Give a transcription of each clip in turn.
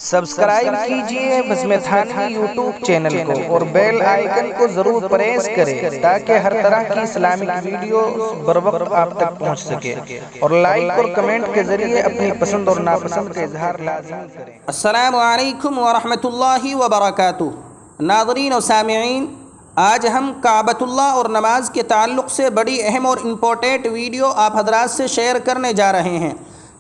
Subscribe کیجئے بسم Thanvi YouTube channel کو اور بیل آئیکن کو ضرور پریس کریں تاکہ ہر طرح کی اسلامک ویڈیو بروقت آپ تک پہنچ سکے، اور لائک اور کمنٹ کے ذریعے اپنی پسند اور ناپسند کا اظہار لازمی کریں۔ السلام علیکم ورحمۃ اللہ وبرکاتہ۔ ناظرین و سامعین، آج ہم کعبۃ اللہ اور نماز کے تعلق سے بڑی اہم اور امپورٹنٹ ویڈیو آپ حضرات سے شیئر کرنے جا رہے ہیں۔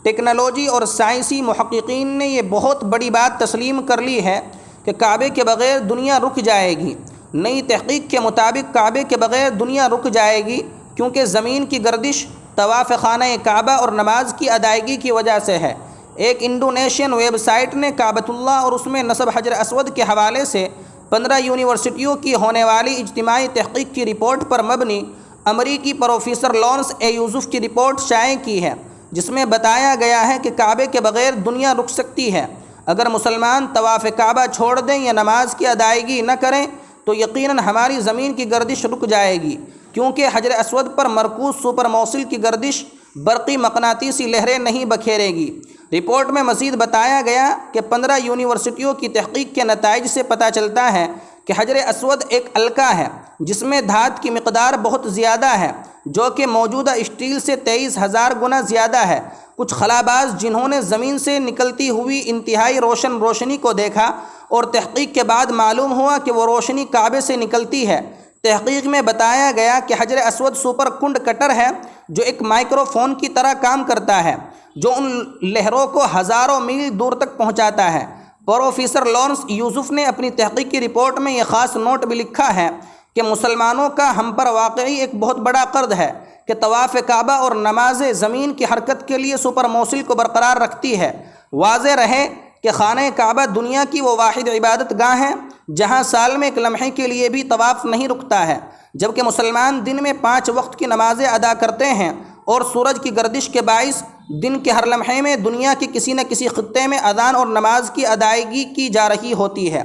ٹیکنالوجی اور سائنسی محققین نے یہ بہت بڑی بات تسلیم کر لی ہے کہ کعبے کے بغیر دنیا رک جائے گی۔ نئی تحقیق کے مطابق کعبے کے بغیر دنیا رک جائے گی، کیونکہ زمین کی گردش طواف خانہ کعبہ اور نماز کی ادائیگی کی وجہ سے ہے۔ ایک انڈونیشین ویب سائٹ نے کعبۃ اللہ اور اس میں نصب حجر اسود کے حوالے سے 15 یونیورسٹیوں کی ہونے والی اجتماعی تحقیق کی رپورٹ پر مبنی امریکی پروفیسر لارنس اے یوسف کی رپورٹ شائع کی ہے، جس میں بتایا گیا ہے کہ کعبے کے بغیر دنیا رک سکتی ہے۔ اگر مسلمان طواف کعبہ چھوڑ دیں یا نماز کی ادائیگی نہ کریں تو یقیناً ہماری زمین کی گردش رک جائے گی، کیونکہ حجر اسود پر مرکوز سپر موصل کی گردش برقی مقناطیسی لہریں نہیں بکھیرے گی۔ رپورٹ میں مزید بتایا گیا کہ 15 یونیورسٹیوں کی تحقیق کے نتائج سے پتہ چلتا ہے کہ حجر اسود ایک الکا ہے جس میں دھات کی مقدار بہت زیادہ ہے، جو کہ موجودہ اسٹیل سے 23,000 گنا زیادہ ہے۔ کچھ خلاباز جنہوں نے زمین سے نکلتی ہوئی انتہائی روشنی کو دیکھا اور تحقیق کے بعد معلوم ہوا کہ وہ روشنی کعبے سے نکلتی ہے۔ تحقیق میں بتایا گیا کہ حجر اسود سپر کنڈ کٹر ہے جو ایک مائکرو فون کی طرح کام کرتا ہے، جو ان لہروں کو ہزاروں میل دور تک پہنچاتا ہے۔ پروفیسر لارنس یوسف نے اپنی تحقیقی رپورٹ میں یہ خاص نوٹ بھی لکھا ہے کہ مسلمانوں کا ہم پر واقعی ایک بہت بڑا قرض ہے کہ طواف کعبہ اور نماز زمین کی حرکت کے لیے سپر موصل کو برقرار رکھتی ہے۔ واضح رہے کہ خانہ کعبہ دنیا کی وہ واحد عبادت گاہ ہے جہاں سال میں ایک لمحے کے لیے بھی طواف نہیں رکتا ہے، جبکہ مسلمان دن میں 5 وقت کی نمازیں ادا کرتے ہیں، اور سورج کی گردش کے باعث دن کے ہر لمحے میں دنیا کے کسی نہ کسی خطے میں اذان اور نماز کی ادائیگی کی جا رہی ہوتی ہے۔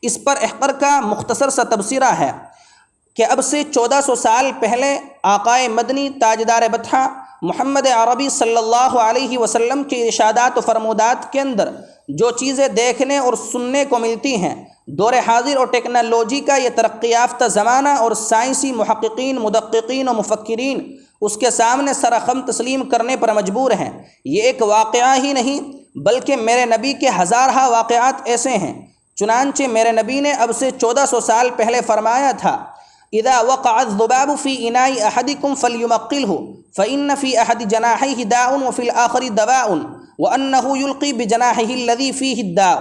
اس پر احقر کا مختصر سا تبصرہ ہے کہ اب سے 1400 سال پہلے آقائے مدنی تاجدار بطحہ محمد عربی صلی اللہ علیہ وسلم کے ارشادات و فرمودات کے اندر جو چیزیں دیکھنے اور سننے کو ملتی ہیں، دور حاضر اور ٹیکنالوجی کا یہ ترقی یافتہ زمانہ اور سائنسی محققین، مدققین و مفکرین اس کے سامنے سرخم تسلیم کرنے پر مجبور ہیں۔ یہ ایک واقعہ ہی نہیں بلکہ میرے نبی کے ہزارہ واقعات ایسے ہیں۔ چنانچہ میرے نبی نے اب سے 1400 سال پہلے فرمایا تھا، اذا وقع الذباب في اناء احدكم فليمقله فان في احد جناحيه داء وفي الاخر دواء وانه يلقي بجناحه الذي فيه الداء،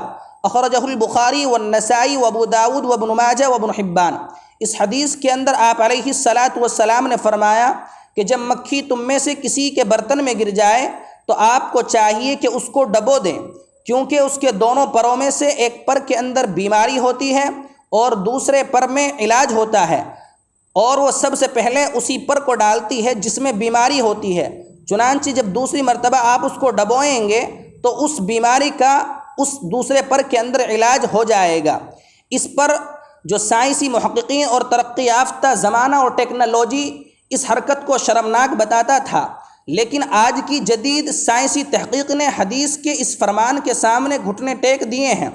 اخرجه البخاری والنسائی وابو داود وابن ماجہ وابن حبان۔ اس حدیث کے اندر آپ علیہ الصلاۃ والسلام نے فرمایا کہ جب مکھی تم میں سے کسی کے برتن میں گر جائے تو آپ کو چاہیے کہ اس کو ڈبو دیں، کیونکہ اس کے دونوں پروں میں سے ایک پر کے اندر بیماری ہوتی ہے اور دوسرے پر میں علاج ہوتا ہے، اور وہ سب سے پہلے اسی پر کو ڈالتی ہے جس میں بیماری ہوتی ہے۔ چنانچہ جب دوسری مرتبہ آپ اس کو ڈبوئیں گے تو اس بیماری کا اس دوسرے پر کے اندر علاج ہو جائے گا۔ اس پر جو سائنسی محققین اور ترقی یافتہ زمانہ اور ٹیکنالوجی اس حرکت کو شرمناک بتاتا تھا، لیکن آج کی جدید سائنسی تحقیق نے حدیث کے اس فرمان کے سامنے گھٹنے ٹیک دیے ہیں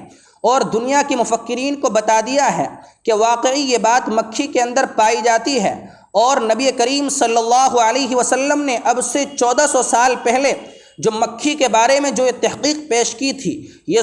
اور دنیا کے مفکرین کو بتا دیا ہے کہ واقعی یہ بات مکھی کے اندر پائی جاتی ہے، اور نبی کریم صلی اللہ علیہ وسلم نے اب سے 1400 سال پہلے جو مکھی کے بارے میں جو یہ تحقیق پیش کی تھی، یہ